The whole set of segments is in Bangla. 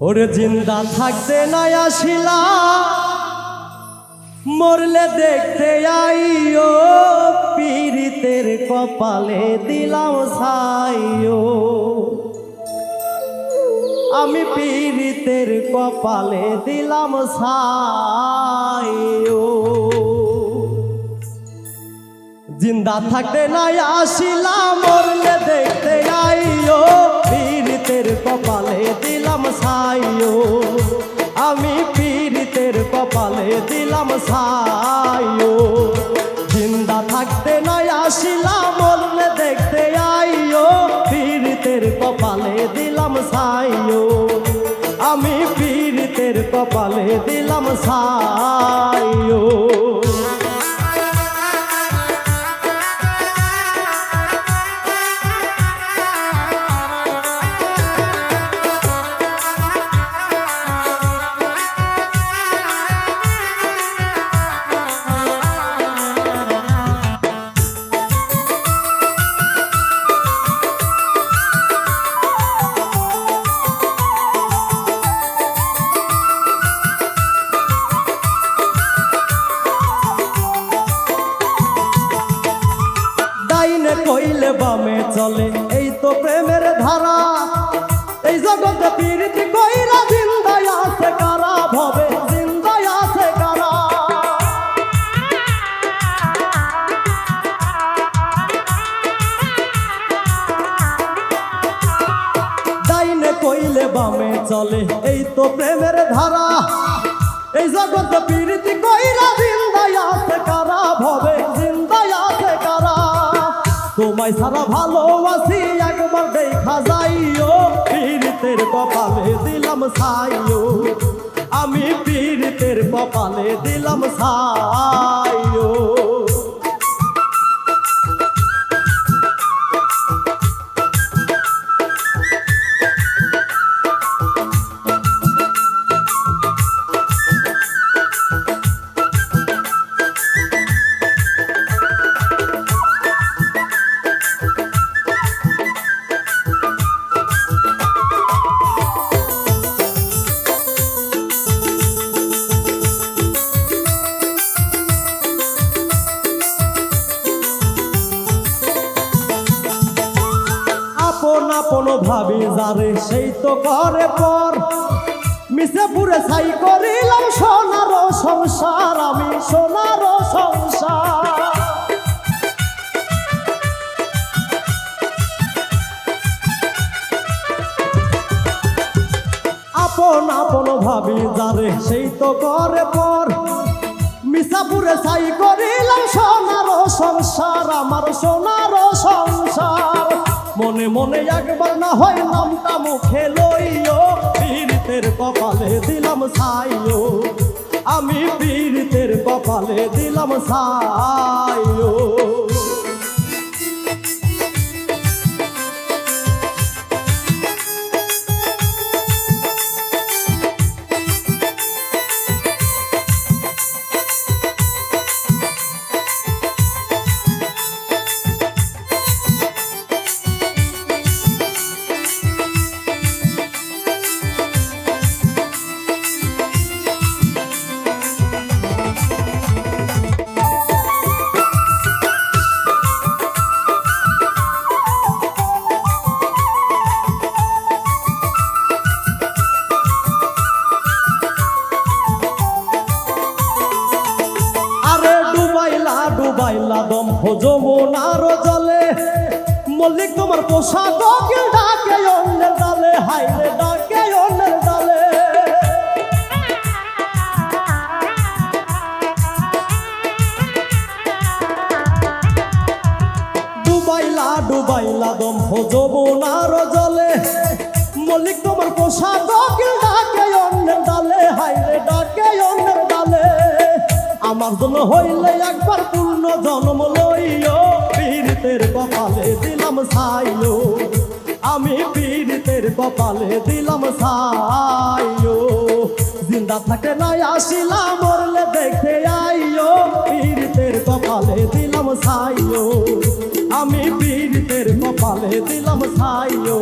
ওরে জিন্দা থাকতে নাই আসিলা, মরলে দেখতে আইও, পীড়িতের কপালে দিলাম ছাইও। আমি পীড়িতের কপালে দিলাম ছাইও। জিন্দা থাকতে নাই আসিলা, মরলে দেখতে আইও, পীড়িতের কপালে দিলাম ছাইও। আমি পীড়িতের কপালে দিলাম ছাইও। জিন্দা থাকতে নাই আসিলা, মরলে দেখতে আইও, পীড়িতের কপালে দিলাম ছাইও। আমি পীড়িতের কপালে দিলাম ছাইও। কইলে বামে চলে এই তো প্রেমের ধারা, এই জগতে পীড়িতি কইরা জিন্দায় আছে কারা, ভবে জিন্দায় আছে কারা। ডাইনে কইলে বামে চলে এই তো প্রেমের ধারা, এই জগতে পীড়িতি কইরা জিন্দায় আছে কারা, ভবে জিন্দায় আছে কারা। তোমায় সারা ভালোবাসি একবার দেখা যাইও, পীড়িতের কপালে দিলাম ছাইও। আমি পীড়িতের কপালে দিলাম ছাইও। আপন ভাবি যারে সেই তো করে পর, মিশে পুরে ছাই করিলাম সোনার সংসার, আমি সোনার সংসার। আপন ভাবি যারে সেই তো করে পর, মিশা পুরে ছাই করিলাম সোনার সংসার, আমার সোনার সংসার। মনে মনে একবার না হয় নামটা মুখে লইও, পীড়িতের কপালে দিলাম ছাইও। আমি পীড়িতের কপালে দিলাম ছাইও। ডুবাইলা দম যমুনার জলে, মল্লিক তোমার পোশাক ডাকে অন্যের ডালে, হাইরে ডাকে অন্যের ডালে। ডুবাইলা দম যমুনার জলে, মল্লিক তোমার পোশাক ডাকে অন্যের ডালে, হাইরে ডাকে অন্যের ডালে। আমার জন্য হইলে একবার পূর্ণ জন্ম লইও, পীড়িতের কপালে দিলাম ছাইও। আমি পীড়িতের কপালে দিলাম ছাইও। জিন্দা থাকে নাই আসিলা, মরলে দেখে আইও, পীড়িতের কপালে দিলাম ছাইও। আমি পীড়িতের কপালে দিলাম ছাইও।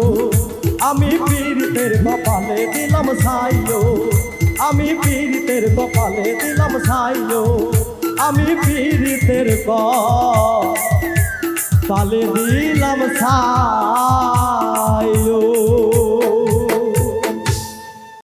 আমি পীড়িতের কপালে দিলাম ছাইও আমি পীড়িতের কপালে দিলাম ছাইও আমি পীড়িতের কপালে দিলাম ছাই